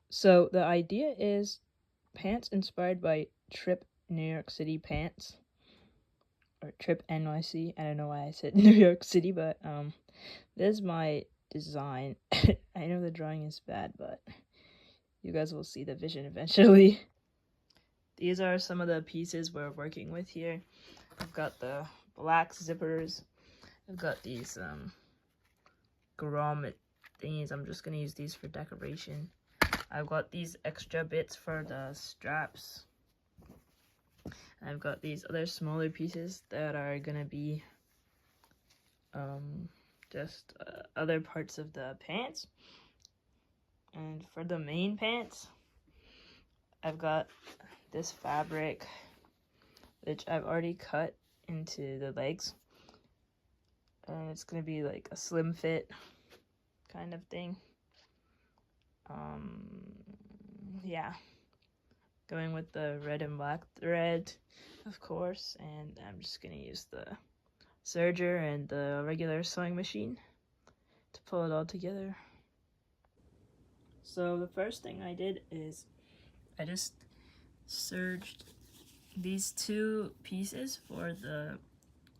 So the idea is pants inspired by TRIPP New York City Pants, or TRIPP NYC. I don't know why I said New York City, but this is my design. I know the drawing is bad, but you guys will see the vision eventually. These are some of the pieces we're working with here. I've got the black zippers. I've got these grommet thingies. I'm just gonna use these for decoration. I've got these extra bits for the straps. I've got these other smaller pieces that are gonna be just other parts of the pants. And for the main pants, I've got this fabric, which I've already cut into the legs. And it's gonna be like a slim fit kind of thing. Yeah. Going with the red and black thread, of course, and I'm just gonna use the serger and the regular sewing machine to pull it all together. So the first thing I did is I just serged these two pieces for the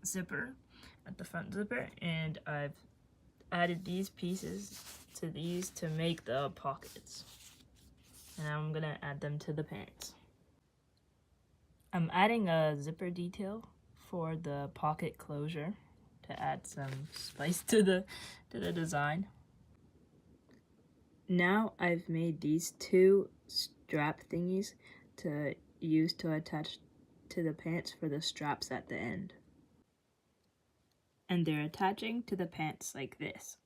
zipper at the front zipper, and I've added these pieces to these to make the pockets. And I'm gonna add them to the pants. I'm adding a zipper detail for the pocket closure to add some spice to the design. Now I've made these two strap thingies to use to attach to the pants for the straps at the end. And they're attaching to the pants like this.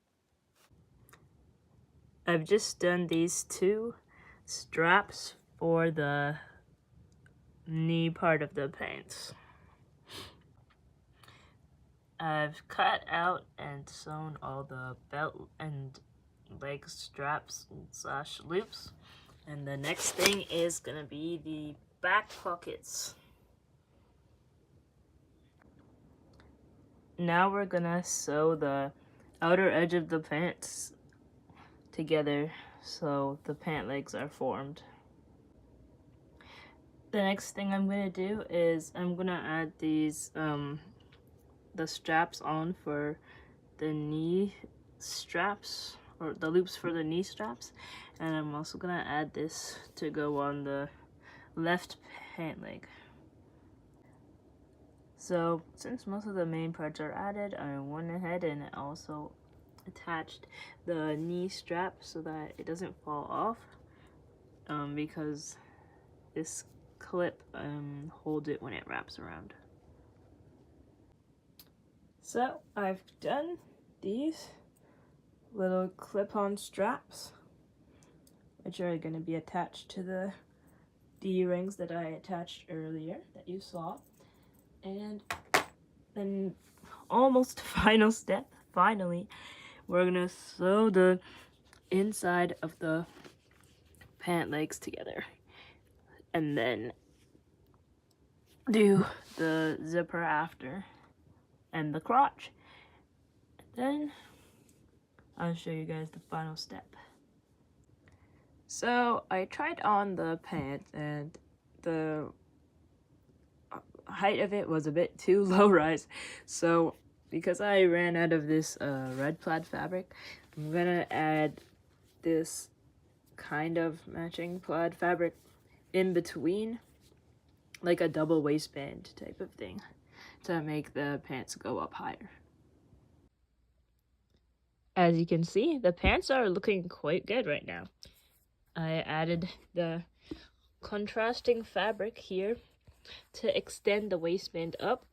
I've just done these two straps for the knee part of the pants. I've cut out and sewn all the belt and leg straps slash loops, and the next thing is gonna be the back pockets. Now we're gonna sew the outer edge of the pants together so the pant legs are formed. The next thing I'm gonna do is I'm gonna add these the straps on for the knee straps, or the loops for the knee straps, and I'm also gonna add this to go on the left pant leg. So since most of the main parts are added, I went ahead and also attached the knee strap so that it doesn't fall off, because this clip holds it when it wraps around. So I've done these little clip-on straps, which are going to be attached to the D-rings that I attached earlier that you saw. And then almost final step, finally, we're gonna sew the inside of the pant legs together and then do the zipper after and the crotch. Then I'll show you guys the final step. So I tried on the pants, and the height of it was a bit too low rise, so because I ran out of this red plaid fabric, I'm gonna add this kind of matching plaid fabric in between, like a double waistband type of thing, to make the pants go up higher. As you can see, the pants are looking quite good right now. I added the contrasting fabric here to extend the waistband up,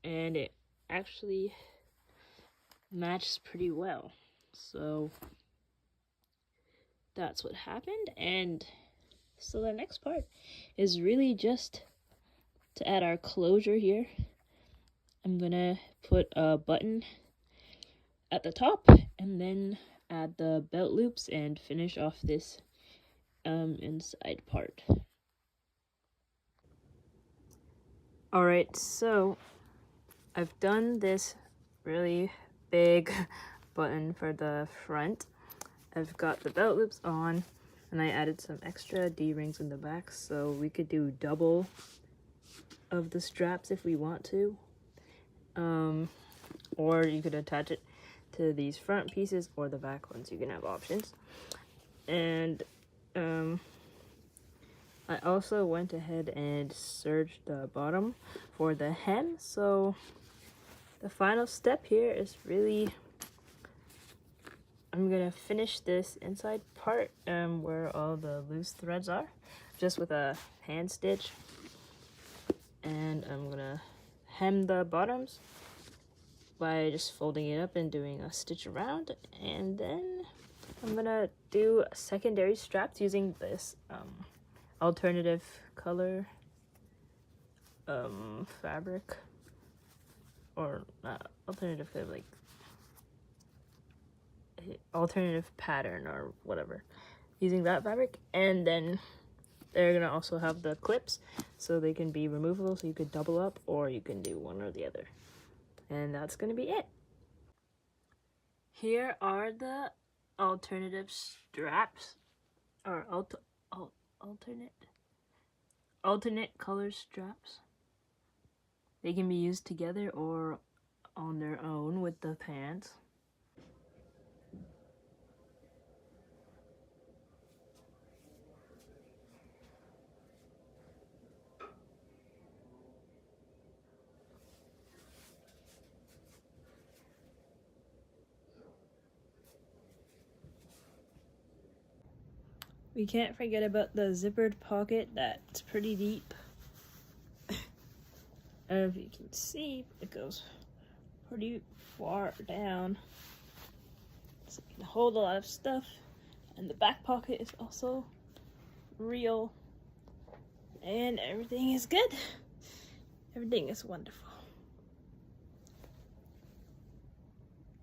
and it actually matches pretty well. So that's what happened, and so the next part is really just to add our closure here. I'm gonna put a button at the top and then add the belt loops and finish off this inside part. Alright, so I've done this really big button for the front. I've got the belt loops on. And I added some extra D-rings in the back so we could do double of the straps if we want to. Or you could attach it to these front pieces or the back ones. You can have options. And I also went ahead and serged the bottom for the hem. So the final step here is really, I'm gonna finish this inside part where all the loose threads are, just with a hand stitch. And I'm gonna hem the bottoms by just folding it up and doing a stitch around. And then I'm gonna do secondary straps using this alternative color fabric, or not alternative color, like alternative pattern or whatever, using that fabric. And then they're gonna also have the clips so they can be removable, so you could double up or you can do one or the other. And that's gonna be it. Here are the alternative straps, or alternate color straps. They can be used together or on their own with the pants. We can't forget about the zippered pocket that's pretty deep. If you can see, it goes pretty far down, so you can hold a lot of stuff. And the back pocket is also real, and everything is good. Everything is wonderful.